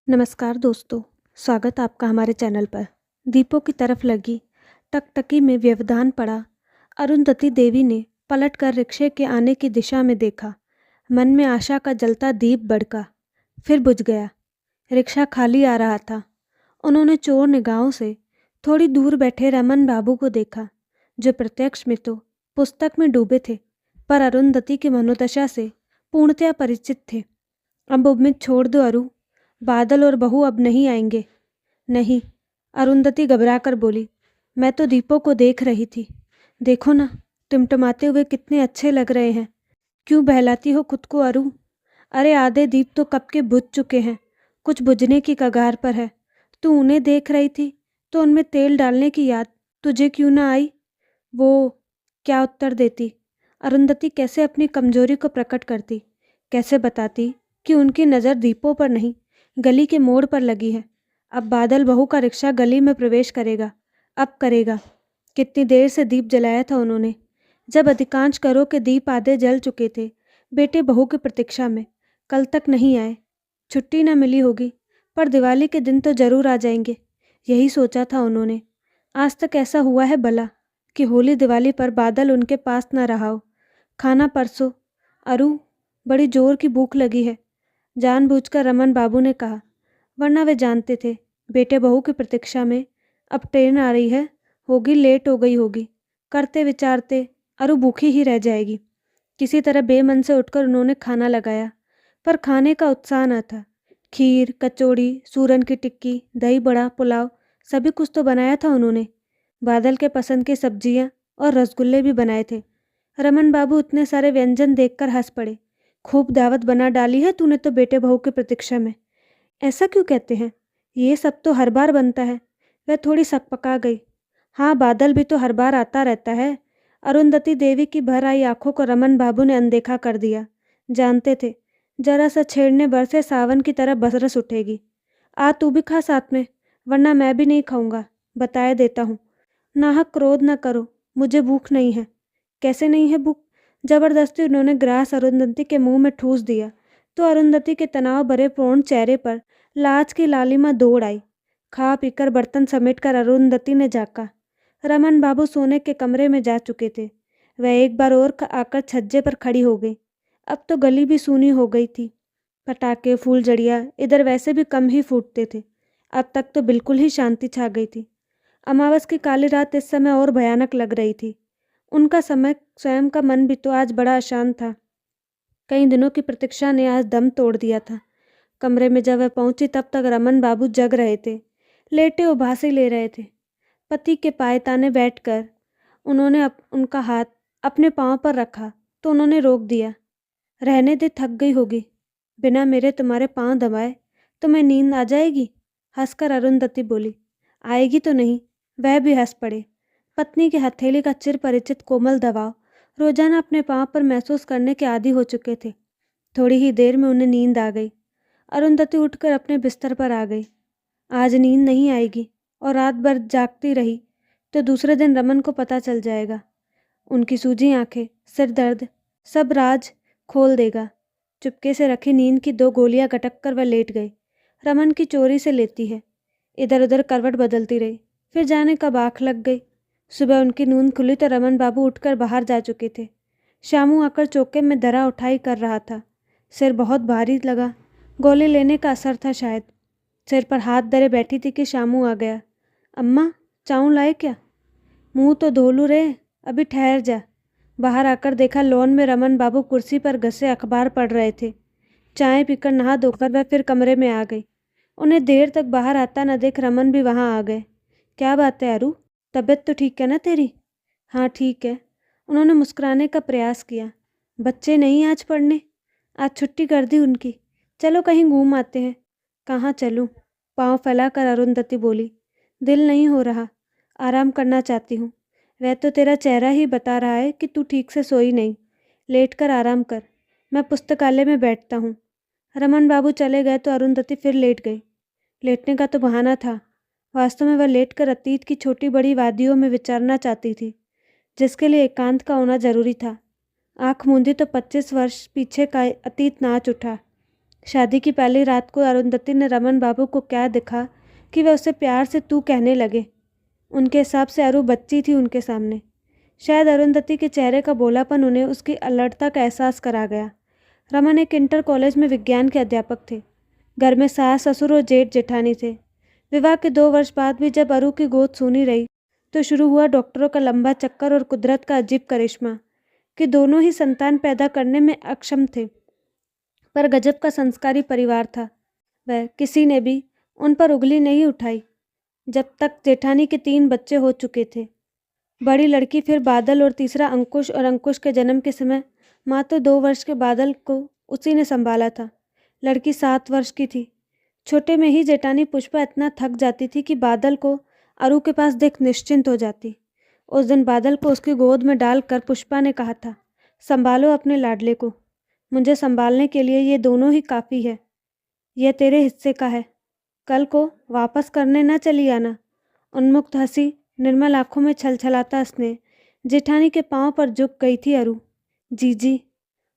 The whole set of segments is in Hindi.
नमस्कार दोस्तों, स्वागत आपका हमारे चैनल पर। दीपों की तरफ लगी टकटकी में व्यवधान पड़ा। अरुंधति देवी ने पलटकर रिक्शे के आने की दिशा में देखा। मन में आशा का जलता दीप भड़का, फिर बुझ गया। रिक्शा खाली आ रहा था। उन्होंने चोर निगाहों से थोड़ी दूर बैठे रमन बाबू को देखा, जो प्रत्यक्ष में तो पुस्तक में डूबे थे, पर अरुंधति की मनोदशा से पूर्णतया परिचित थे। अब उम्मीद छोड़ दो अरु, बादल और बहू अब नहीं आएंगे। नहीं, अरुंधति घबराकर बोली, मैं तो दीपों को देख रही थी। देखो ना, टिमटिमाते हुए कितने अच्छे लग रहे हैं। क्यों बहलाती हो खुद को अरु? अरे आधे दीप तो कब के बुझ चुके हैं, कुछ बुझने की कगार पर है। तू उन्हें देख रही थी तो उनमें तेल डालने की याद तुझे क्यों ना आई? वो क्या उत्तर देती? अरुंधति कैसे अपनी कमजोरी को प्रकट करती? कैसे बताती कि उनकी नज़र दीपों पर नहीं, गली के मोड़ पर लगी है। अब बादल बहू का रिक्शा गली में प्रवेश करेगा। अब करेगा। कितनी देर से दीप जलाया था उन्होंने, जब अधिकांश घरों के दीप आधे जल चुके थे। बेटे बहू की प्रतीक्षा में कल तक नहीं आए। छुट्टी न मिली होगी, पर दिवाली के दिन तो जरूर आ जाएंगे, यही सोचा था उन्होंने। आज तक ऐसा हुआ है भला कि होली दिवाली पर बादल उनके पास न रहा हो। खाना परसों अरु, बड़ी जोर की भूख लगी है, जानबूझकर रमन बाबू ने कहा, वरना वे जानते थे बेटे बहू की प्रतीक्षा में। अब ट्रेन आ रही है, होगी लेट हो गई होगी। करते विचारते अरु भूखी ही रह जाएगी। किसी तरह बेमन से उठकर उन्होंने खाना लगाया, पर खाने का उत्साह न था। खीर, कचौड़ी, सूरन की टिक्की, दही बड़ा, पुलाव, सभी कुछ तो बनाया था उन्होंने। बादल के पसंद की सब्जियां और रसगुल्ले भी बनाए थे। रमन बाबू इतने सारे व्यंजन देखकर हंस पड़े। खूब दावत बना डाली है तूने तो बेटे बहू की प्रतीक्षा में। ऐसा क्यों कहते हैं? ये सब तो हर बार बनता है। वह थोड़ी सकपका गई। हाँ, बादल भी तो हर बार आता रहता है। अरुंधति देवी की भर आई आंखों को रमन बाबू ने अनदेखा कर दिया। जानते थे जरा सा छेड़ने भर से सावन की तरह बरस उठेगी। आ तू भी खा साथ में, वरना मैं भी नहीं खाऊंगा, बताए देता हूँ। नाहक क्रोध न करो, मुझे भूख नहीं है। कैसे नहीं है भूख? जबरदस्ती उन्होंने ग्रास अरुंधति के मुंह में ठूस दिया तो अरुंधति के तनाव भरे पूर्ण चेहरे पर लाज की लालिमा दौड़ आई। खा पीकर बर्तन समेटकर अरुंधति ने झाँका। रमन बाबू सोने के कमरे में जा चुके थे। वह एक बार और आकर छज्जे पर खड़ी हो गई। अब तो गली भी सूनी हो गई थी। पटाखे, फूलझड़ियाँ इधर वैसे भी कम ही फूटते थे। अब तक तो बिल्कुल ही शांति छा गई थी। अमावस की काली रात इस समय और भयानक लग रही थी। उनका समय स्वयं का मन भी तो आज बड़ा अशांत था। कई दिनों की प्रतीक्षा ने आज दम तोड़ दिया था। कमरे में जब वह पहुंची तब तक रमन बाबू जग रहे थे, लेटे उबासी ले रहे थे। पति के पायताने बैठकर उन्होंने उनका हाथ अपने पांव पर रखा तो उन्होंने रोक दिया। रहने दे, थक गई होगी। बिना मेरे तुम्हारे पांव दबाए तुम्हें नींद आ जाएगी? हंसकर अरुंधति बोली। आएगी तो नहीं, वह भी हंस पड़े। पत्नी के हथेली का चिर परिचित कोमल दबाव रोजाना अपने पांव पर महसूस करने के आदी हो चुके थे। थोड़ी ही देर में उन्हें नींद आ गई। अरुंधति उठकर अपने बिस्तर पर आ गई। आज नींद नहीं आएगी और रात भर जागती रही तो दूसरे दिन रमन को पता चल जाएगा। उनकी सूजी आंखें, सिर दर्द सब राज खोल देगा। चुपके से रखी नींद की 2 गोलियां गटक कर वह लेट गई। रमन की चोरी से लेती है। इधर उधर करवट बदलती रही, फिर जाने कब आँख लग गई। सुबह उनकी नींद खुली तो रमन बाबू उठकर बाहर जा चुके थे। शामू आकर चौके में धरा उठाई कर रहा था। सिर बहुत भारी लगा, गोली लेने का असर था शायद। सिर पर हाथ धरे बैठी थी कि शामू आ गया। अम्मा, चाऊ लाए क्या? मुंह तो धो लूं रे, अभी ठहर जा। बाहर आकर देखा लॉन में रमन बाबू कुर्सी पर घसे अखबार पढ़ रहे थे। चाय पीकर नहा धोकर वह फिर कमरे में आ गई। उन्हें देर तक बाहर आता न देख रमन भी वहां आ गए। क्या बात है अरु, तबीयत तो ठीक है ना तेरी? हाँ ठीक है। उन्होंने मुस्कुराने का प्रयास किया। बच्चे नहीं आज पढ़ने? आज छुट्टी कर दी उनकी। चलो कहीं घूम आते हैं। कहाँ चलूँ? पाँव फैलाकर अरुंधति बोली। दिल नहीं हो रहा, आराम करना चाहती हूँ। वह तो तेरा चेहरा ही बता रहा है कि तू ठीक से सोई नहीं। लेट कर आराम कर, मैं पुस्तकालय में बैठता हूँ। रमन बाबू चले गए तो अरुंधति फिर लेट गई। लेटने का तो बहाना था, वास्तव में वह लेटकर अतीत की छोटी बड़ी वादियों में विचरना चाहती थी, जिसके लिए एकांत का होना जरूरी था। आंख मूंदी तो 25 वर्ष पीछे का अतीत नाच उठा। शादी की पहली रात को अरुंधति ने रमन बाबू को क्या दिखा कि वह उसे प्यार से तू कहने लगे। उनके हिसाब से अरु बच्ची थी उनके सामने। शायद अरुंधति के चेहरे का बोलापन उन्हें उसकी अलड़ता का एहसास करा गया। रमन एक इंटर कॉलेज में विज्ञान के अध्यापक थे। घर में सास ससुर और जेठ जेठानी थे। विवाह के 2 वर्ष बाद भी जब अरु की गोद सूनी रही तो शुरू हुआ डॉक्टरों का लंबा चक्कर और कुदरत का अजीब करिश्मा कि दोनों ही संतान पैदा करने में अक्षम थे। पर गजब का संस्कारी परिवार था। वह किसी ने भी उन पर उंगली नहीं उठाई जब तक जेठानी के 3 बच्चे हो चुके थे। बड़ी लड़की फिर बादल और तीसरा अंकुश, और अंकुश के जन्म के समय मात्र 2 वर्ष के बादल को उसी ने संभाला था। लड़की 7 वर्ष की थी। छोटे में ही जेठानी पुष्पा इतना थक जाती थी कि बादल को अरु के पास देख निश्चिंत हो जाती। उस दिन बादल को उसकी गोद में डालकर पुष्पा ने कहा था, संभालो अपने लाडले को, मुझे संभालने के लिए ये दोनों ही काफ़ी है। यह तेरे हिस्से का है, कल को वापस करने न चली आना। उन्मुक्त हंसी, निर्मल आंखों में छलछलाता स्नेह। जेठानी के पांव पर झुक गई थी अरु। जीजी,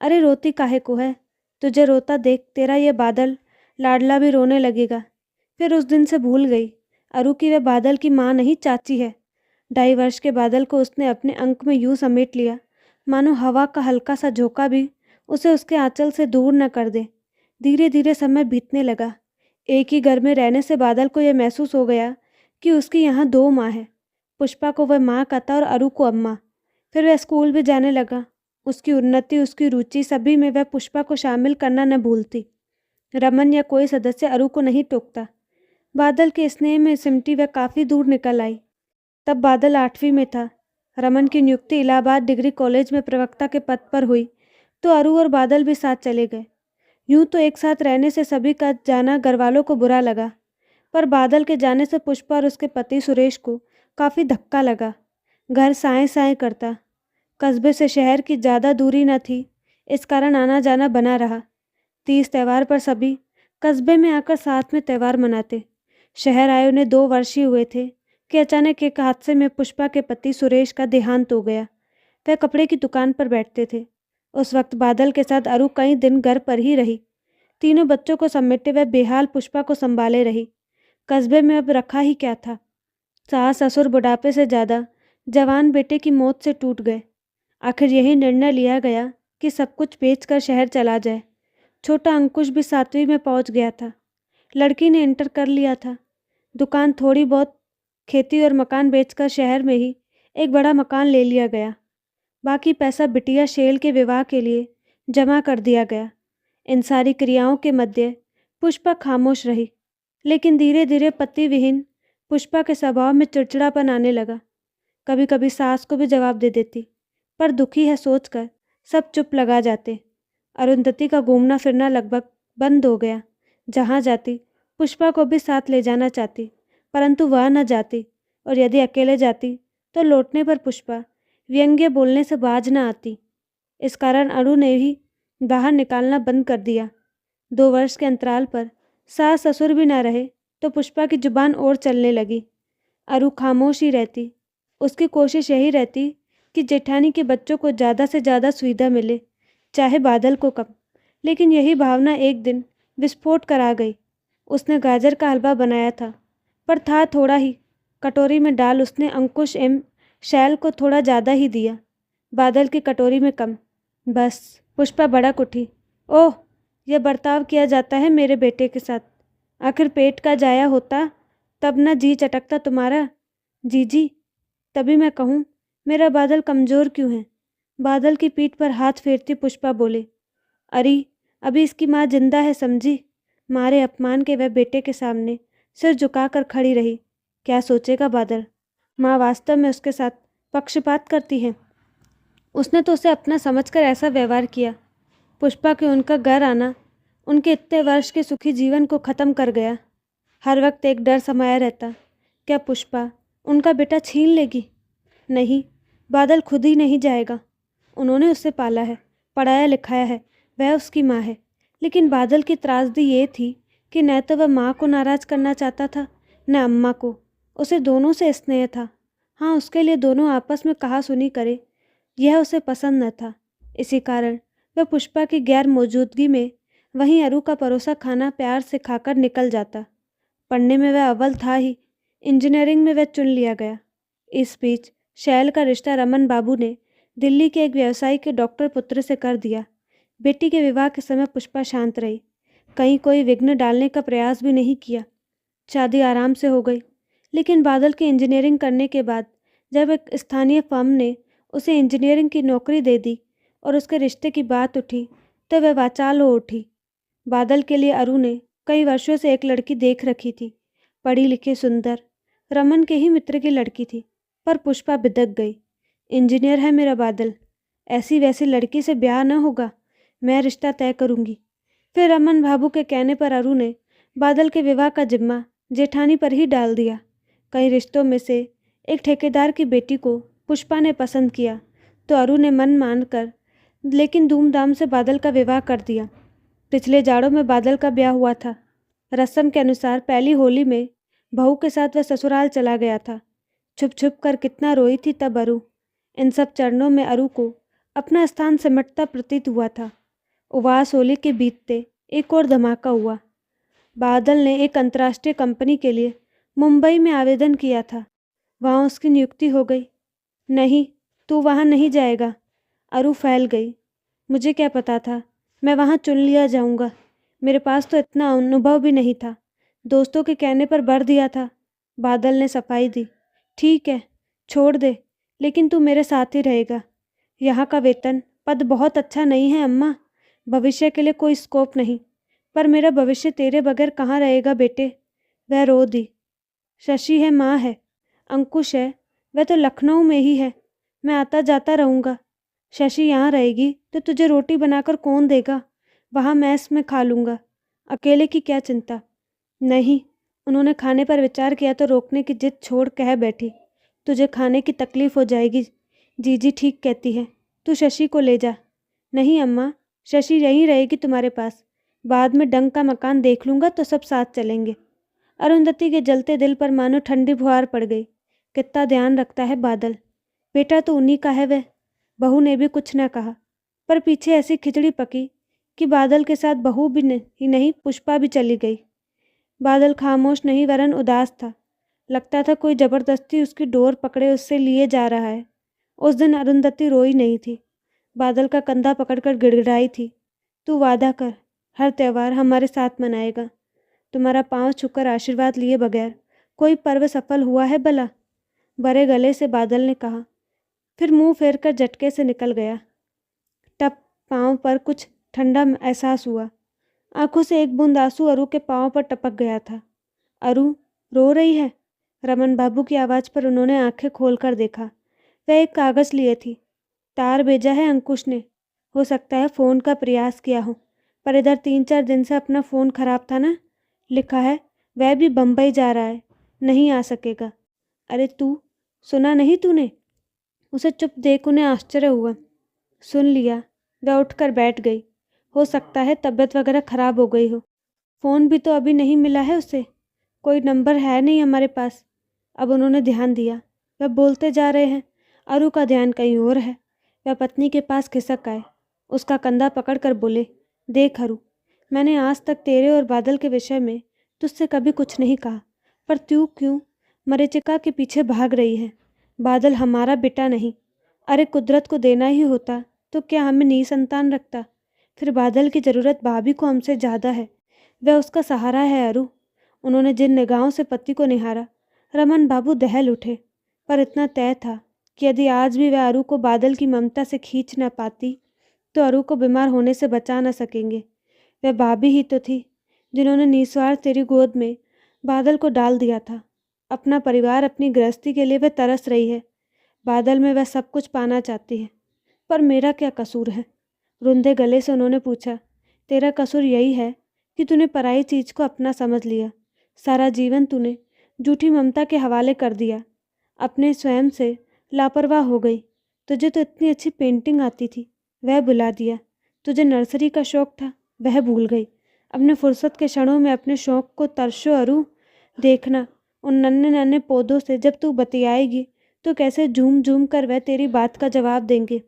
अरे रोती काहे को है? तुझे रोता देख तेरा ये बादल लाडला भी रोने लगेगा। फिर उस दिन से भूल गई अरु की वह बादल की माँ नहीं, चाची है। 2.5 वर्ष के बादल को उसने अपने अंक में यूं समेट लिया मानो हवा का हल्का सा झोंका भी उसे उसके आंचल से दूर न कर दे। धीरे धीरे समय बीतने लगा। एक ही घर में रहने से बादल को यह महसूस हो गया कि उसकी यहाँ 2 माँ है। पुष्पा को वह माँ कहता और अरु को अम्मा। फिर वह स्कूल भी जाने लगा। उसकी उन्नति, उसकी रुचि, सभी में वह पुष्पा को शामिल करना न भूलती। रमन या कोई सदस्य अरु को नहीं टोकता। बादल के स्नेह में सिमटी वह काफ़ी दूर निकल आई। तब बादल 8वीं में था। रमन की नियुक्ति इलाहाबाद डिग्री कॉलेज में प्रवक्ता के पद पर हुई तो अरु और बादल भी साथ चले गए। यूं तो एक साथ रहने से सभी का जाना घरवालों को बुरा लगा, पर बादल के जाने से पुष्पा और उसके पति सुरेश को काफ़ी धक्का लगा। घर साए साए करता। कस्बे से शहर की ज़्यादा दूरी न थी, इस कारण आना जाना बना रहा। 30 त्यौहार पर सभी कस्बे में आकर साथ में त्यौहार मनाते। शहर आए उन्हें 2 वर्ष ही हुए थे कि अचानक एक हादसे में पुष्पा के पति सुरेश का देहांत हो गया। वह कपड़े की दुकान पर बैठते थे। उस वक्त बादल के साथ अरु कई दिन घर पर ही रही। तीनों बच्चों को समेटे वह बेहाल पुष्पा को संभाले रही। कस्बे में अब रखा ही क्या था। सास ससुर बुढ़ापे से ज़्यादा जवान बेटे की मौत से टूट गए। आखिर यही निर्णय लिया गया कि सब कुछ बेचकर शहर चला जाए। छोटा अंकुश भी 7वीं में पहुंच गया था। लड़की ने इंटर कर लिया था। दुकान, थोड़ी बहुत खेती और मकान बेचकर शहर में ही एक बड़ा मकान ले लिया गया। बाकी पैसा बिटिया शेल के विवाह के लिए जमा कर दिया गया। इन सारी क्रियाओं के मध्य पुष्पा खामोश रही, लेकिन धीरे धीरे पति विहीन पुष्पा के स्वभाव में चिड़चिड़ापन आने लगा। कभी कभी सास को भी जवाब दे देती, पर दुखी है सोचकर सब चुप लगा जाते। अरुंधति का घूमना फिरना लगभग बंद हो गया। जहाँ जाती पुष्पा को भी साथ ले जाना चाहती, परंतु वह न जाती, और यदि अकेले जाती तो लौटने पर पुष्पा व्यंग्य बोलने से बाज न आती। इस कारण अरु ने भी बाहर निकालना बंद कर दिया। 2 वर्ष के अंतराल पर सास ससुर भी न रहे तो पुष्पा की जुबान और चलने लगी। अरु खामोश ही रहती। उसकी कोशिश यही रहती कि जेठानी के बच्चों को ज़्यादा से ज़्यादा सुविधा मिले, चाहे बादल को कम। लेकिन यही भावना एक दिन विस्फोट कर आ गई। उसने गाजर का हलवा बनाया था, पर था थोड़ा ही। कटोरी में डाल उसने अंकुश एवं शैल को थोड़ा ज़्यादा ही दिया, बादल की कटोरी में कम। बस पुष्पा भड़क उठी। ओह, यह बर्ताव किया जाता है मेरे बेटे के साथ। आखिर पेट का जाया होता तब न जी चटकता तुम्हारा। जीजी, तभी मैं कहूँ मेरा बादल कमज़ोर क्यों है। बादल की पीठ पर हाथ फेरती पुष्पा बोले, अरे अभी इसकी माँ जिंदा है समझी। मारे अपमान के वह बेटे के सामने सिर झुकाकर खड़ी रही। क्या सोचेगा बादल? माँ वास्तव में उसके साथ पक्षपात करती है। उसने तो उसे अपना समझकर ऐसा व्यवहार किया। पुष्पा के उनका घर आना उनके इतने वर्ष के सुखी जीवन को ख़त्म कर गया। हर वक्त एक डर समाया रहता, क्या पुष्पा उनका बेटा छीन लेगी? नहीं, बादल खुद ही नहीं जाएगा। उन्होंने उसे पाला है, पढ़ाया लिखाया है, वह उसकी माँ है। लेकिन बादल की त्रासदी ये थी कि न तो वह माँ को नाराज़ करना चाहता था, न अम्मा को। उसे दोनों से स्नेह था। हाँ, उसके लिए दोनों आपस में कहा सुनी करे, यह उसे पसंद न था। इसी कारण वह पुष्पा की गैर मौजूदगी में वहीं अरु का परोसा खाना प्यार से खाकर निकल जाता। पढ़ने में वह अव्वल था ही, इंजीनियरिंग में वह चुन लिया गया। इस बीच शैल का रिश्ता रमन बाबू ने दिल्ली के एक व्यवसायी के डॉक्टर पुत्र से कर दिया। बेटी के विवाह के समय पुष्पा शांत रही, कहीं कोई विघ्न डालने का प्रयास भी नहीं किया। शादी आराम से हो गई, लेकिन बादल की इंजीनियरिंग करने के बाद जब एक स्थानीय फर्म ने उसे इंजीनियरिंग की नौकरी दे दी और उसके रिश्ते की बात उठी तो वह वाचाल हो उठी। बादल के लिए अरु ने कई वर्षों से एक लड़की देख रखी थी, पढ़ी लिखी सुंदर, रमन के ही मित्र की लड़की थी, पर पुष्पा बिदक गई। इंजीनियर है मेरा बादल, ऐसी वैसी लड़की से ब्याह न होगा, मैं रिश्ता तय करूंगी। फिर रमन बाबू के कहने पर अरु ने बादल के विवाह का जिम्मा जेठानी पर ही डाल दिया। कई रिश्तों में से एक ठेकेदार की बेटी को पुष्पा ने पसंद किया तो अरु ने मन मानकर लेकिन धूमधाम से बादल का विवाह कर दिया। पिछले जाड़ों में बादल का ब्याह हुआ था। रस्म के अनुसार पहली होली में बहू के साथ वह ससुराल चला गया था। छुप छुप कर कितना रोई थी तब अरु। इन सब चरणों में अरु को अपना स्थान सिमटता प्रतीत हुआ था। उवास होली के बीतते एक और धमाका हुआ। बादल ने एक अंतर्राष्ट्रीय कंपनी के लिए मुंबई में आवेदन किया था। वहाँ उसकी नियुक्ति हो गई। नहीं, तू वहाँ नहीं जाएगा। अरु फैल गई। मुझे क्या पता था मैं वहाँ चुन लिया जाऊँगा। मेरे पास तो इतना अनुभव भी नहीं था, दोस्तों के कहने पर भर दिया था। बादल ने सफाई दी। ठीक है, छोड़ दे, लेकिन तू मेरे साथ ही रहेगा। यहाँ का वेतन पद बहुत अच्छा नहीं है अम्मा, भविष्य के लिए कोई स्कोप नहीं। पर मेरा भविष्य तेरे बगैर कहाँ रहेगा बेटे। वह रो दी। शशि है, माँ है, अंकुश है, वह तो लखनऊ में ही है। मैं आता जाता रहूँगा। शशि यहाँ रहेगी तो तुझे रोटी बनाकर कौन देगा? वहाँ मैस में खा लूँगा। अकेले की क्या चिंता। नहीं, उन्होंने खाने पर विचार किया तो रोकने की जिद छोड़ कह बैठी, तुझे खाने की तकलीफ हो जाएगी। जीजी ठीक कहती है, तू शशि को ले जा। नहीं अम्मा, शशि यहीं रहेगी तुम्हारे पास। बाद में डंग का मकान देख लूँगा तो सब साथ चलेंगे। अरुंधति के जलते दिल पर मानो ठंडी फुहार पड़ गई। कितना ध्यान रखता है बादल, बेटा तो उन्हीं का है वह। बहू ने भी कुछ न कहा, पर पीछे ऐसी खिचड़ी पकी कि बादल के साथ बहू भी नहीं पुष्पा भी चली गई। बादल खामोश नहीं वरन उदास था। लगता था कोई जबरदस्ती उसकी डोर पकड़े उससे लिए जा रहा है। उस दिन अरुंधति रोई नहीं थी, बादल का कंधा पकड़कर गिड़गिड़ाई थी। तू वादा कर, हर त्यौहार हमारे साथ मनाएगा। तुम्हारा पांव छूकर आशीर्वाद लिए बगैर कोई पर्व सफल हुआ है भला? बड़े गले से बादल ने कहा, फिर मुंह फेर कर झटके से निकल गया। टप पांव पर कुछ ठंडा एहसास हुआ। आंखों से एक बूंद आंसू अरु के पांव पर टपक गया था। अरु रो रही है? रमन बाबू की आवाज़ पर उन्होंने आंखें खोलकर देखा। वह एक कागज़ लिए थी। तार भेजा है अंकुश ने, हो सकता है फ़ोन का प्रयास किया हो, पर इधर 3-4 दिन से अपना फ़ोन खराब था ना। लिखा है वह भी बम्बई जा रहा है, नहीं आ सकेगा। अरे तू सुना नहीं तूने? उसे चुप देख उन्हें आश्चर्य हुआ। सुन लिया। वह उठकर बैठ गई। हो सकता है तबीयत वगैरह खराब हो गई हो। फ़ोन भी तो अभी नहीं मिला है उसे, कोई नंबर है नहीं हमारे पास। अब उन्होंने ध्यान दिया, वह बोलते जा रहे हैं। अरु का ध्यान कहीं और है। वह पत्नी के पास खिसक आए, उसका कंधा पकड़कर बोले, देख अरु, मैंने आज तक तेरे और बादल के विषय में तुझसे कभी कुछ नहीं कहा, पर तू क्यों मरीचिका के पीछे भाग रही है? बादल हमारा बेटा नहीं। अरे कुदरत को देना ही होता तो क्या हमें निसंतान रखता? फिर बादल की ज़रूरत भाभी को हमसे ज़्यादा है, वह उसका सहारा है अरु। उन्होंने जिन निगाहों से पति को निहारा, रमन बाबू दहल उठे। पर इतना तय था कि यदि आज भी वह अरु को बादल की ममता से खींच न पाती तो अरु को बीमार होने से बचा न सकेंगे। वह भाभी ही तो थी जिन्होंने निस्वार्थ तेरी गोद में बादल को डाल दिया था। अपना परिवार, अपनी गृहस्थी के लिए वह तरस रही है। बादल में वह सब कुछ पाना चाहती है, पर मेरा क्या कसूर है? रुंधे गले से उन्होंने पूछा, तेरा कसूर यही है कि तूने पराई चीज़ को अपना समझ लिया। सारा जीवन तूने झूठी ममता के हवाले कर दिया, अपने स्वयं से लापरवाह हो गई। तुझे तो इतनी अच्छी पेंटिंग आती थी, वह भुला दिया। तुझे नर्सरी का शौक़ था, वह भूल गई। अपने फुर्सत के क्षणों में अपने शौक़ को तरसो अरु। देखना उन नन्हे नन्हे पौधों से जब तू बतियाएगी तो कैसे झूम झूम कर वह तेरी बात का जवाब देंगे।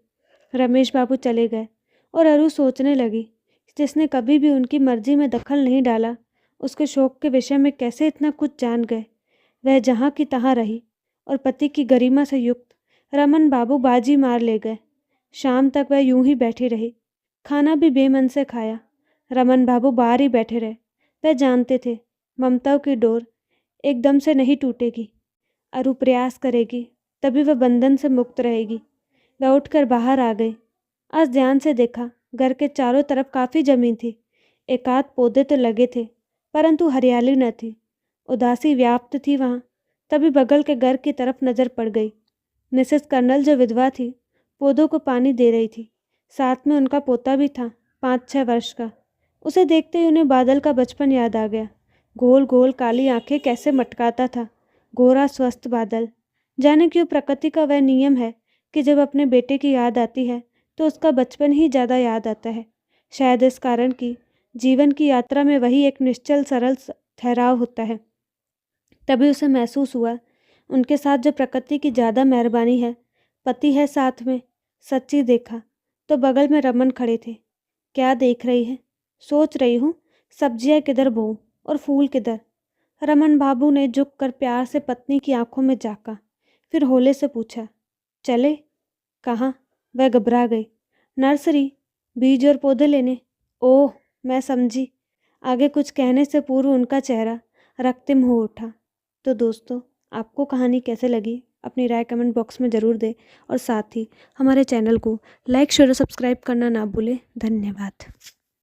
रमेश बाबू चले गए और अरु सोचने लगी, जिसने कभी भी उनकी मर्जी में दखल नहीं डाला, उसके शौक के विषय में कैसे इतना कुछ जान गए। वह जहाँ की तहाँ रही और पति की गरिमा से युक्त रमन बाबू बाजी मार ले गए। शाम तक वह यूं ही बैठी रही, खाना भी बेमन से खाया। रमन बाबू बाहर ही बैठे रहे। वह जानते थे ममता की डोर एकदम से नहीं टूटेगी। अरु प्रयास करेगी तभी वह बंधन से मुक्त रहेगी। वह उठकर बाहर आ गई। आज ध्यान से देखा, घर के चारों तरफ काफ़ी जमीन थी। एकाध पौधे तो लगे थे, परंतु हरियाली न थी। उदासी व्याप्त थी वहाँ। तभी बगल के घर की तरफ नजर पड़ गई। मिसेस कर्नल जो विधवा थी, पौधों को पानी दे रही थी। साथ में उनका पोता भी था, 5-6 वर्ष का। उसे देखते ही उन्हें बादल का बचपन याद आ गया। गोल गोल काली आंखें कैसे मटकाता था, गोरा स्वस्थ बादल। जाने क्यों प्रकृति का वह नियम है कि जब अपने बेटे की याद आती है तो उसका बचपन ही ज़्यादा याद आता है। शायद इस कारण कि जीवन की यात्रा में वही एक निश्चल सरल ठहराव होता है। तभी उसे महसूस हुआ उनके साथ जो प्रकृति की ज़्यादा मेहरबानी है। पति है साथ में। सच्ची देखा तो बगल में रमन खड़े थे। क्या देख रही है? सोच रही हूँ सब्जियाँ किधर बोऊं और फूल किधर। रमन बाबू ने झुककर प्यार से पत्नी की आंखों में झाँका, फिर होले से पूछा, चले? कहाँ? वह घबरा गई। नर्सरी, बीज और पौधे लेने। ओह, मैं समझी। आगे कुछ कहने से पूर्व उनका चेहरा रक्तिम हो उठा। तो दोस्तों, आपको कहानी कैसे लगी अपनी राय कमेंट बॉक्स में ज़रूर दें और साथ ही हमारे चैनल को लाइक शेयर और सब्सक्राइब करना ना भूलें। धन्यवाद।